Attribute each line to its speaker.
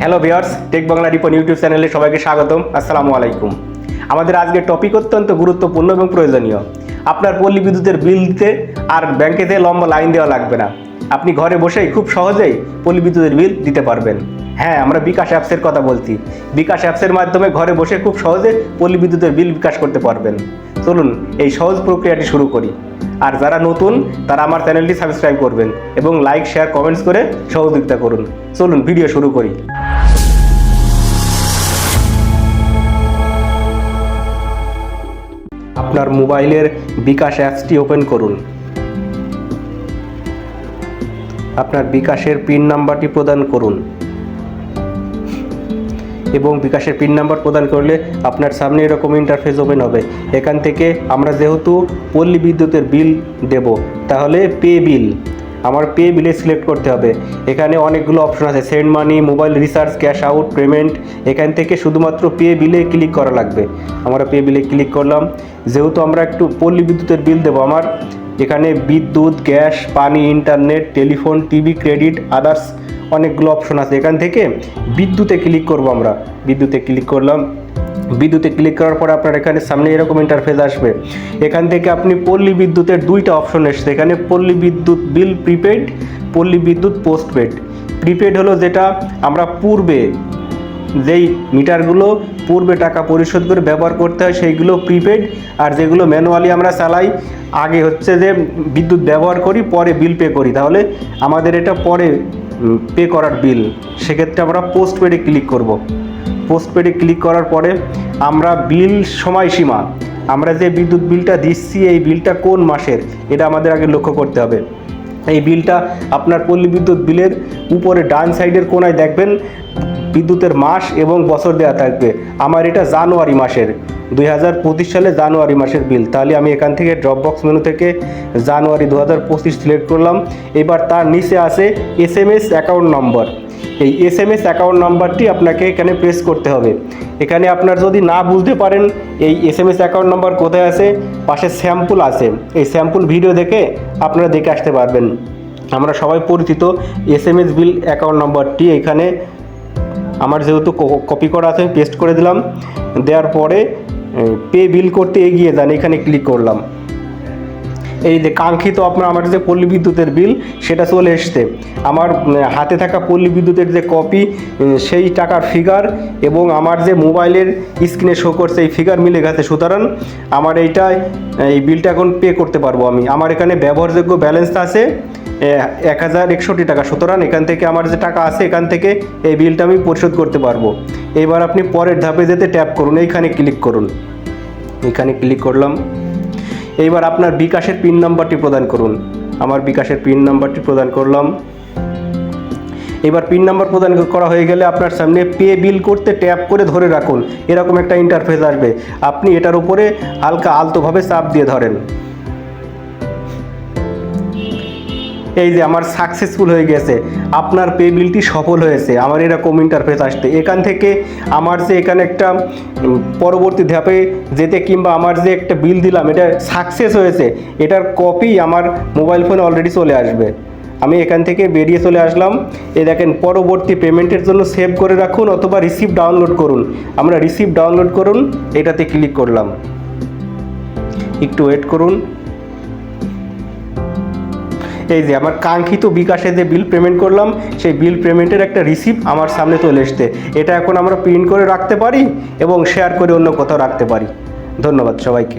Speaker 1: Hello viewers, tech Bangla Ripon YouTube চ্যানেলে সবাইকে স্বাগতম। আসসালামু আলাইকুম। আমাদের আজকের টপিক অত্যন্ত গুরুত্বপূর্ণ এবং প্রয়োজনীয়। আপনার পল্লী বিদ্যুতের বিল দিতে আর ব্যাংকে যেয়ে লম্বা লাইন দেওয়া লাগবে না। আপনি ঘরে বসেই খুব সহজেই পল্লী বিদ্যুতের বিল দিতে পারবেন। হ্যাঁ, আমরা বিকাশ অ্যাপসের কথা বলছি। বিকাশ অ্যাপসের মাধ্যমে ঘরে বসে খুব সহজে পল্লী বিদ্যুতের বিল বিকাশ করতে পারবেন। চলুন এই সহজ প্রক্রিয়াটি শুরু করি। আর যারা নতুন তারা আমার চ্যানেলটি সাবস্ক্রাইব করবেন এবং লাইক, শেয়ার, কমেন্টস করে সহযোগিতা করুন। চলুন ভিডিও শুরু করি। আপনার মোবাইলের বিকাশ অ্যাপসটি ওপেন করুন। আপনার বিকাশের পিন নাম্বারটি প্রদান করুন এবং বিকাশের পিন নাম্বার প্রদান করলে আপনার সামনে এরকম ইন্টারফেস ওপেন হবে। এখান থেকে আমরা যেহেতু পল্লী বিদ্যুতের বিল দেব, তাহলে পে বিল, আমার পে বিলে সিলেক্ট করতে হবে। এখানে অনেকগুলো অপশন আছে, send money, mobile recharge, cash out, payment. এখান থেকে শুধুমাত্র পে বিলে ক্লিক করা লাগবে। আমরা পে বিলে ক্লিক করলাম। যেহেতু আমরা একটু পল্লী বিদ্যুতের বিল দেবো, আমার এখানে বিদ্যুৎ, গ্যাস, পানি, internet, telephone, TV, credit, others অনেকগুলো অপশন আছে। এখান থেকে বিদ্যুতে ক্লিক করব। আমরা বিদ্যুতে ক্লিক করলাম। বিদ্যুতে ক্লিক করার পর আপনার এখানে সামনে এরকম ইন্টারফেস আসবে। এখান থেকে আপনি পল্লী বিদ্যুতের দুইটা অপশন এসছে। এখানে পল্লী বিদ্যুৎ বিল প্রিপেড, পল্লী বিদ্যুৎ পোস্টপেড। প্রিপেড হলো যেটা আমরা পূর্বে যেই মিটারগুলো পূর্বে টাকা পরিশোধ করে ব্যবহার করতে হয় সেইগুলো প্রিপেড, আর যেগুলো ম্যানুয়ালি আমরা চালাই, আগে হচ্ছে যে বিদ্যুৎ ব্যবহার করি পরে বিল পে করি, তাহলে আমাদের এটা পরে পে করার বিল, সেক্ষেত্রে আমরা পোস্টপেডে ক্লিক করব। পোস্টপেডে ক্লিক করার পরে আমরা বিল সময়সীমা, আমরা যে বিদ্যুৎ বিলটা দিচ্ছি এই বিলটা কোন মাসের এটা আমাদের আগে লক্ষ্য করতে হবে। এই বিলটা আপনার পল্লী বিদ্যুৎ বিলের উপরে ডান সাইডের কোনায় দেখবেন বিদ্যুতের মাস এবং বছর দেওয়া থাকবে। আমার এটা জানুয়ারি মাসের, 2025 সালে জানুয়ারি মাসের বিল। তাহলে আমি এখান থেকে ড্রপবক্স মেনু থেকে জানুয়ারি 2025 সিলেক্ট করলাম। এবার তার নিচে আছে SMS অ্যাকাউন্ট নম্বর। এই SMS অ্যাকাউন্ট নাম্বারটি আপনাকে এখানে প্রেস করতে হবে। এখানে আপনার যদি না বুঝতে পারেন এই SMS অ্যাকাউন্ট নাম্বার কোথায় আছে, পাশে স্যাম্পল আছে, এই স্যাম্পল ভিডিও দেখে আপনারা দেখে আসতে পারবেন। আমরা সবাই পরিচিত SMS বিল অ্যাকাউন্ট নাম্বারটি এখানে আমার যেহেতু কপি করা আছে পেস্ট করে দিলাম। দেওয়ার পরে পে বিল করতে এগিয়ে যান, এখানে ক্লিক করলাম। এই যে কাঙ্ক্ষিত আমার যে পল্লী বিদ্যুতের বিল সেটা চলে এসছে। আমার হাতে থাকা পল্লী বিদ্যুতের যে কপি, সেই টাকার ফিগার এবং আমার যে মোবাইলের স্ক্রিনে শো করছে এই ফিগার মিলে গেছে। সুতরাং আমার এই বিলটা এখন পে করতে পারবো আমি। আমার এখানে ব্যবহারযোগ্য ব্যালেন্স আছে 1061 টাকা। সুতরাং এখান থেকে আমার যে টাকা আছে এখান থেকে এই বিলটা আমি পরিশোধ করতে পারবো। এবার আপনি পরের ধাপে যেতে ট্যাপ করুন, এইখানে ক্লিক করুন। এখানে ক্লিক করলাম। এইবার আপনার বিকাশের পিন নাম্বারটি প্রদান করুন। আমার বিকাশের পিন নাম্বারটি প্রদান করলাম। এবার পিন নাম্বার প্রদান করা হয়ে গেলে আপনার সামনে পে বিল করতে ট্যাপ করে ধরে রাখুন, এরকম একটা ইন্টারফেস আসবে। আপনি এটার উপরে হালকা আলতোভাবে চাপ দিয়ে ধরেন। এই যে আমার সাকসেসফুল হয়ে গেছে, আপনার পে বিলটি সফল হয়েছে। আমার এরকম ইন্টারফেস আসতে এখান থেকে আমার যে এখানে একটা পরবর্তী ধাপে যেতে কিংবা আমার যে একটা বিল দিলাম এটা সাকসেস হয়েছে, এটার কপি আমার মোবাইল ফোনে অলরেডি চলে আসবে। আমি এখান থেকে বেরিয়ে চলে আসলাম। এই দেখেন পরবর্তী পেমেন্টের জন্য সেভ করে রাখুন অথবা রিসিপ্ট ডাউনলোড করুন। আমরা রিসিপ্ট ডাউনলোড করুন এটাতে ক্লিক করলাম। একটু ওয়েট করুন। এই যে আমার কাঙ্ক্ষিত বিকাশে যে বিল পেমেন্ট করলাম সেই বিল পেমেন্টের একটা রিসিপ্ট আমার সামনে চলে এসছে। এটা এখন আমরা প্রিন্ট করে রাখতে পারি এবং শেয়ার করে অন্য কোথাও রাখতে পারি। ধন্যবাদ সবাইকে।